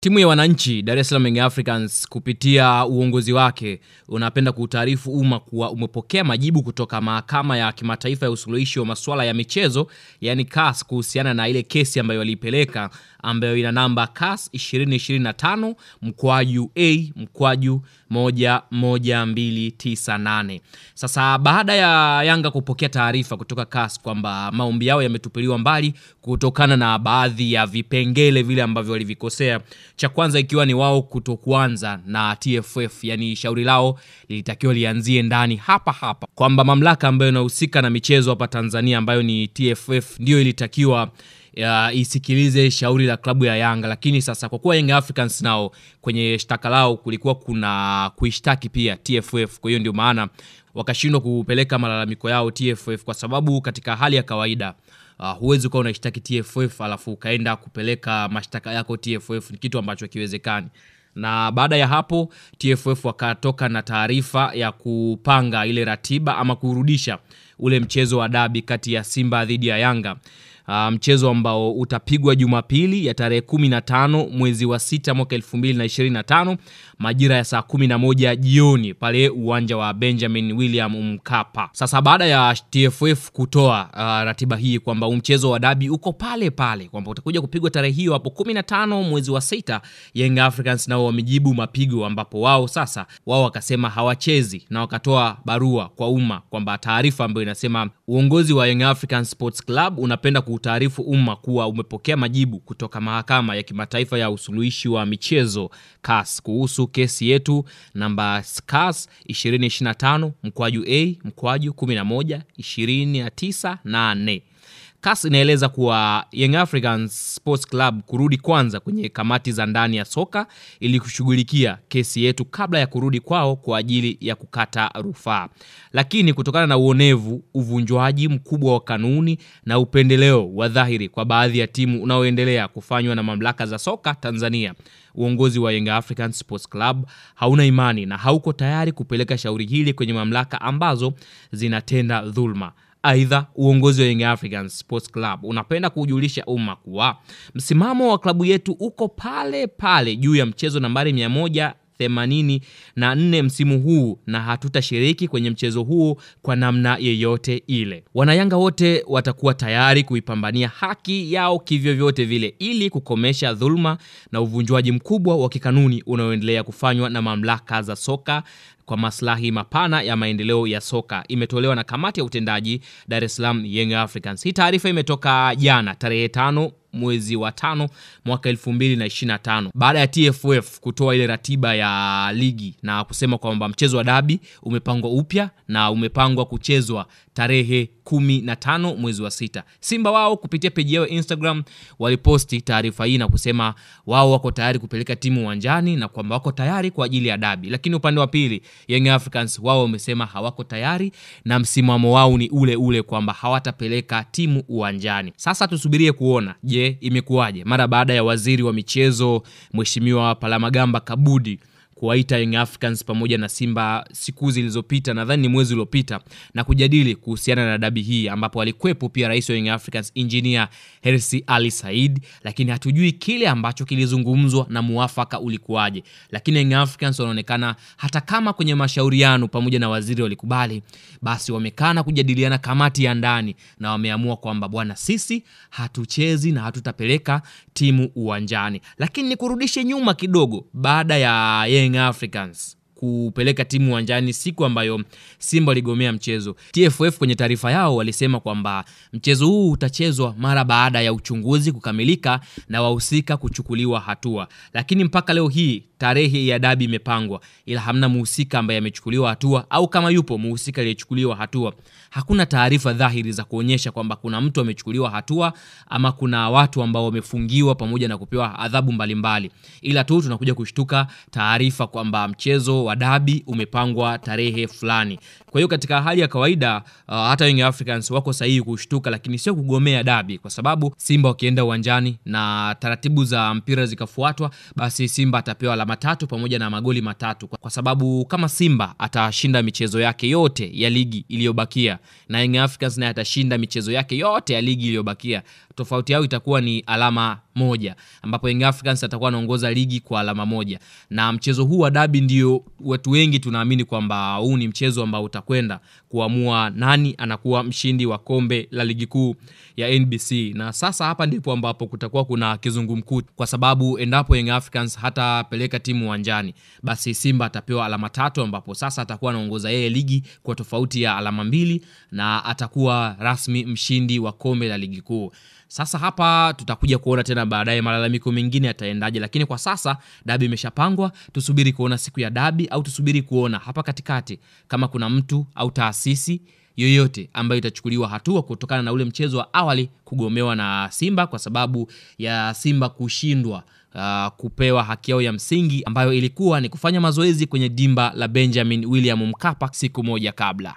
Timu ya wananchi Dar es Salaam Young Africans kupitia uongozi wake unapenda kuutaarifu umma kuwa umepokea majibu kutoka mahakama ya kimataifa ya usuluhishi wa masuala ya michezo, yani CAS, kuhusiana na ile kesi ambayo walipeleka ambayo ina namba CAS 2025/A/11298. Sasa baada ya Yanga kupokea taarifa kutoka CAS kwamba maombi yao yametupiliwa mbali kutokana na baadhi ya vipengele vile ambavyo walivikosea, cha kwanza ikiwa ni wao kutokuanza na TFF, yani shauri lao lilitakiwa lianzie ndani hapa kwamba mamlaka ambayo inahusika na michezo hapa Tanzania ambayo ni TFF ndio ilitakiwa isikilize shauri la klabu ya Yanga. Lakini sasa kwa kuwa Young Africans nao kwenye shtaka lao kulikuwa kuna kuishtaki pia TFF, kwa hiyo ndio maana wakashindwa kupeleka malalamiko yao TFF, kwa sababu katika hali ya kawaida huwezi kuwa unaishtaki TFF alafu ukaenda kupeleka mashtaka yako TFF, ni kitu ambacho kiwezekani. Na baada ya hapo TFF wakatoka na taarifa ya kupanga ile ratiba ama kurudisha ule mchezo wa dabi kati ya Simba dhidi ya Yanga. Mchezo ambao utapigwa Jumapili ya tarehe 15 mwezi wa 6 mwaka 2025 majira ya saa 11 jioni pale uwanja wa Benjamin William Mkapa. Sasa baada ya TFF kutoa ratiba hii kwamba mchezo wa dabi uko pale kwamba utakuja kupigwa tarehe hiyo hapo 15 mwezi wa 6, Young Africans nao wamejibu mapigo, ambapo wao wakasema hawachezi na wakatoa barua kwa umma kwamba taarifa ambayo inasema uongozi wa Young Africans Sports Club unapenda kutaarifu umma kuwa umepokea majibu kutoka mahakama ya kimataifa ya usuluhishi wa michezo CAS kuhusu kesi yetu namba CAS 2025/A/112998. CAS inaeleza kuwa Young Africans Sports Club kurudi kwanza kwenye kamati za ndani ya soka ili kushughulikia kesi yetu kabla ya kurudi kwao kwa ajili ya kukata rufaa. Lakini kutokana na uonevu, uvunjwaji mkubwa wa kanuni na upendeleo wa dhahiri kwa baadhi ya timu unaoendelea kufanywa na mamlaka za soka Tanzania, uongozi wa Young Africans Sports Club hauna imani na hauko tayari kupeleka shauri hili kwenye mamlaka ambazo zinatenda dhulma. Aidha, uongozi wa Young Africans Sports Club unapenda kujulisha umma kuwa msimamo wa klabu yetu uko pale juu ya mchezo nambari 184 msimu huu, na hatutashiriki kwenye mchezo huu kwa namna yeyote ile. Wanayanga wote watakuwa tayari kuipambania haki yao kivyovyote vile ili kukomesha dhulma na uvunjwaji mkubwa wa kikanuni unaoendelea kufanywa na mamlaka za soka kwa maslahi mapana ya maendeleo ya soka. Imetolewa na kamati ya utendaji Dar es Salaam Young Africans. Hii taarifa imetoka jana tarehe 5 mwezi wa 5 mwaka 2025 baada ya TFF kutoa ile ratiba ya ligi na kusema kwamba mchezo wa dabi umepangwa upya na umepangwa kuchezwa tarehe 15 mwezi wa 6. Simba wao kupitia page yao Instagram waliposti taarifa hii na kusema wao wako tayari kupeleka timu uwanjani na kwamba wako tayari kwa ajili ya dabi. Lakini upande wa pili Young Africans wao wamesema hawako tayari na msimamo wao ni ule kwamba hawatapeleka timu uwanjani. Sasa tusubirie kuona, je, imekuwaje mara baada ya waziri wa michezo Mheshimiwa Palamagamba Kabudi kuwaita Young Africans pamoja na Simba siku zilizopita, nadhani ni mwezi uliopita, na kujadili kuhusiana na dabi hii, ambapo alikuwepo pia rais wa Young Africans Engineer Hersi Ali Said. Lakini hatujui kile ambacho kilizungumzwa na muafaka ulikuwaje. Lakini Young Africans wanaonekana hata kama kwenye mashauriano pamoja na waziri walikubali, basi wamekana kujadiliana kamati ya ndani na wameamua kwamba bwana, sisi hatuchezi na hatutapeleka timu uwanjani. Lakini nikurudishe nyuma kidogo, baada ya Young Africans kupeleka timu uwanjani siku ambayo Simba waligomea mchezo, TFF kwenye taarifa yao walisema kwamba mchezo huu utachezwa mara baada ya uchunguzi kukamilika na wahusika kuchukuliwa hatua. Lakini mpaka leo hii tarehe ya dabi imepangwa, ila hamna muhusika ambaye amechukuliwa hatua, au kama yupo muhusika aliyechukuliwa hatua, hakuna taarifa dhahiri za kuonyesha kwamba kuna mtu amechukuliwa hatua ama kuna watu ambao wamefungiwa pamoja na kupewa adhabu mbalimbali. Ila tu tunakuja kushtuka taarifa kwamba mchezo wa dabi umepangwa tarehe fulani. Kwa hiyo katika hali ya kawaida hata Young Africans wako sahihi kushtuka, lakini sio kugomea dabi, kwa sababu Simba wakienda uwanjani na taratibu za mpira zikafuatwa, basi Simba atapewa alama 3 pamoja na magoli 3, kwa sababu kama Simba atashinda michezo yake yote ya ligi iliyobakia na Young Africans naye atashinda michezo yake yote ya ligi iliyobakia, tofauti yao itakuwa ni alama 1, ambapo Young Africans atakuwa anaongoza ligi kwa alama 1. Na mchezo huu wa dabi ndio watu wengi tunaamini kwamba huu ni mchezo ambao utakwenda kuamua nani anakuwa mshindi wa kombe la ligi kuu ya NBC. Na sasa hapa ndipo ambapo kutakuwa kuna kizungumkuti, kwa sababu endapo Young Africans hatapeleka timu uwanjani, basi Simba atapewa alama 3, ambapo sasa atakuwa anaongoza yeye ligi kwa tofauti ya alama 2 na atakuwa rasmi mshindi wa kombe la ligi kuu. Sasa hapa tutakuja kuona tena baadaye malalamiko mengine yataendaje, lakini kwa sasa dabi imeshapangwa. Tusubiri kuona siku ya dabi, au tusubiri kuona hapa katikati kama kuna mtu au taasisi yoyote ambayo itachukuliwa hatua kutokana na ule mchezo wa awali kugomewa na Simba, kwa sababu ya Simba kushindwa kupewa haki yao ya msingi ambayo ilikuwa ni kufanya mazoezi kwenye dimba la Benjamin William Mkapa siku moja kabla.